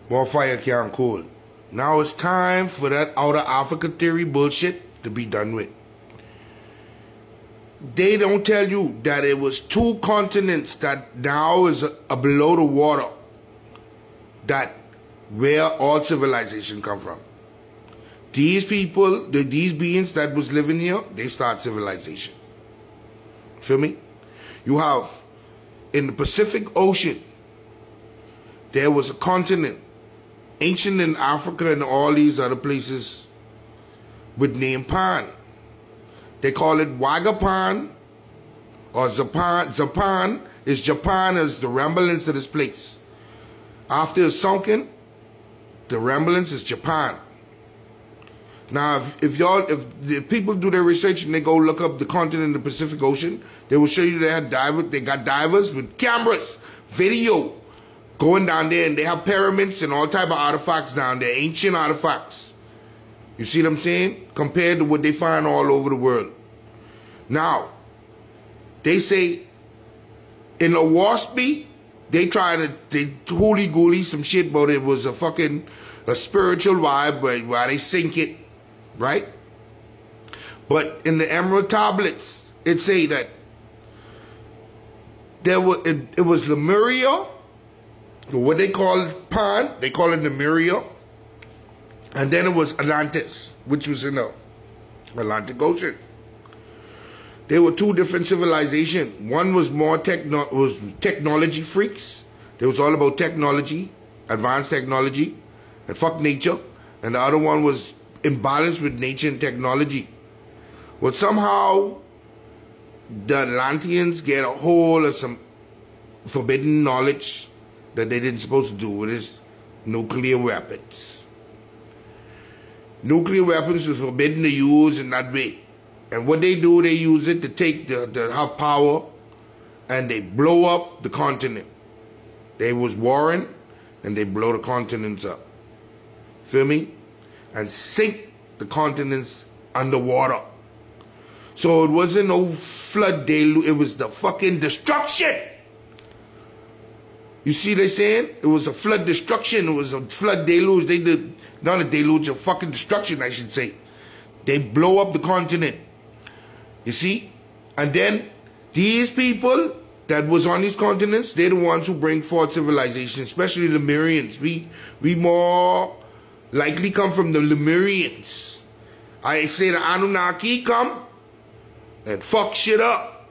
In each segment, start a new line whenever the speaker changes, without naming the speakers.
More fire can't cool. Now it's time for that outer Africa theory bullshit to be done with. They don't tell you that it was two continents that now is below the water, that where all civilization come from. These people, these beings that was living here, they start civilization. Feel me? You have, in the Pacific Ocean, there was a continent, ancient in Africa and all these other places, with name Pan. They call it Wagapan or Zapan. Zapan is Japan as the remembrance of this place. After it's sunken, the remembrance is Japan. Now, if people do their research and they go look up the continent in the Pacific Ocean, they will show you they got divers with cameras, video, going down there, and they have pyramids and all type of artifacts down there, ancient artifacts. You see what I'm saying? Compared to what they find all over the world. Now, they say in Owaspy, they hooly-gooly some shit, but it was a spiritual vibe where they sink it, right? But in the Emerald Tablets, it say that it was Lemuria, what they call Pan, they call it Lemuria, and then it was Atlantis, which was in the Atlantic Ocean. They were two different civilizations. One was more technology freaks. It was all about technology, advanced technology, and fuck nature. And the other one was imbalanced with nature and technology. Well, somehow the Atlanteans get a hold of some forbidden knowledge that they didn't supposed to do with his nuclear weapons. Nuclear weapons was forbidden to use in that way. And what they do, they use it to take to have power, and they blow up the continent. They was warring, and they blow the continents up. Feel me? And sink the continents underwater. So it wasn't no flood deluge, it was the fucking destruction. You see they saying? It was a flood destruction, it was a flood deluge. They did, not a deluge, a fucking destruction, I should say. They blow up the continent. You see? And then these people that was on these continents, they're the ones who bring forth civilization, especially the Lemurians. We more likely come from the Lemurians. I say the Anunnaki come and fuck shit up.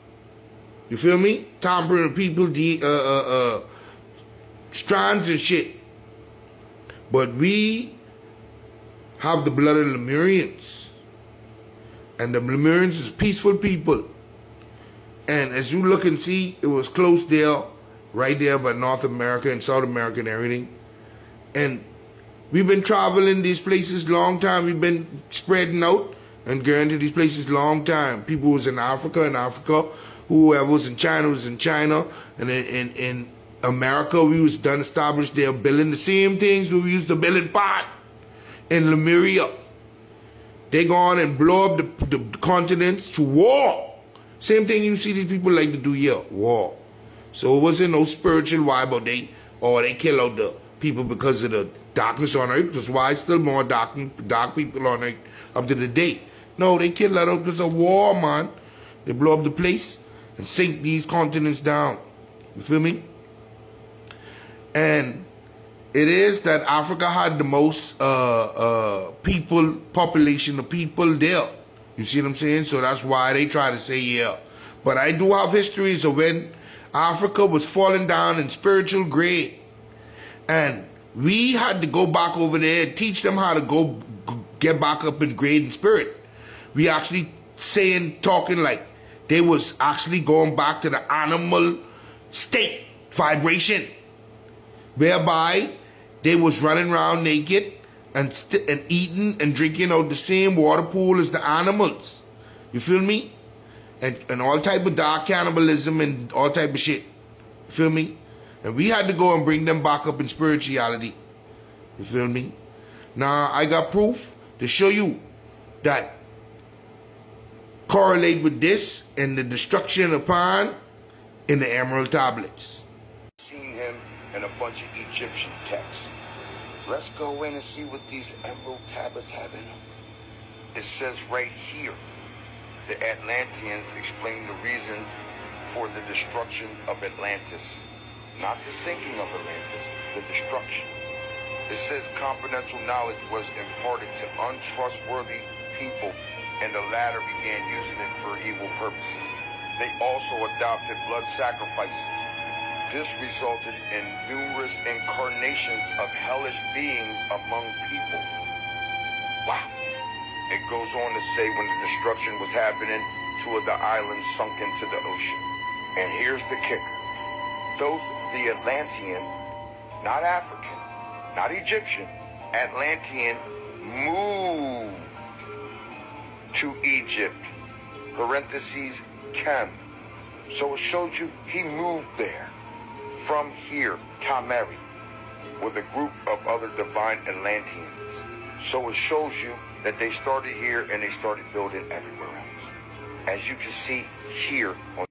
You feel me? Tampering people, strands and shit. But we have the blood of the Lemurians. And the Lemurians is peaceful people. And as you look and see, it was close there, right there by North America and South America and everything. And we've been traveling these places long time. We've been spreading out and going to these places long time. People was in Africa. Whoever was in China was in China. And in America, we was done established there building the same things we used to build in pot in Lemuria. They go on and blow up the continents to war. Same thing you see these people like to do here, war. So it wasn't no spiritual vibe, or they kill out the people because of the darkness on earth. That's why it's still more dark people on earth up to the day. No, they kill that out because of war, man. They blow up the place and sink these continents down. You feel me? And it is that Africa had the most population of people there. You see what I'm saying? So that's why they try to say, yeah. But I do have histories of when Africa was falling down in spiritual grade. And we had to go back over there and teach them how to get back up in grade and spirit. We actually talking like they was actually going back to the animal state, vibration, whereby they was running around naked and eating and drinking out the same water pool as the animals. You feel me? And all type of dark cannibalism and all type of shit. You feel me? And we had to go and bring them back up in spirituality. You feel me? Now, I got proof to show you that correlate with this and the destruction of Pan in the Emerald Tablets.
Seen him in a bunch of Egyptian texts. Let's go in and see what these emerald tablets have in them. It says right here, the Atlanteans explain the reason for the destruction of Atlantis. Not the sinking of Atlantis, the destruction. It says confidential knowledge was imparted to untrustworthy people, and the latter began using it for evil purposes. They also adopted blood sacrifices. This resulted in numerous incarnations of hellish beings among people. Wow. It goes on to say when the destruction was happening, 2 of the islands sunk into the ocean. And here's the kicker. The Atlantean, not African, not Egyptian, Atlantean moved to Egypt, parentheses, Chem. So it shows you he moved there. From here, Tamari, with a group of other divine Atlanteans. So it shows you that they started here and they started building everywhere else. As you can see here on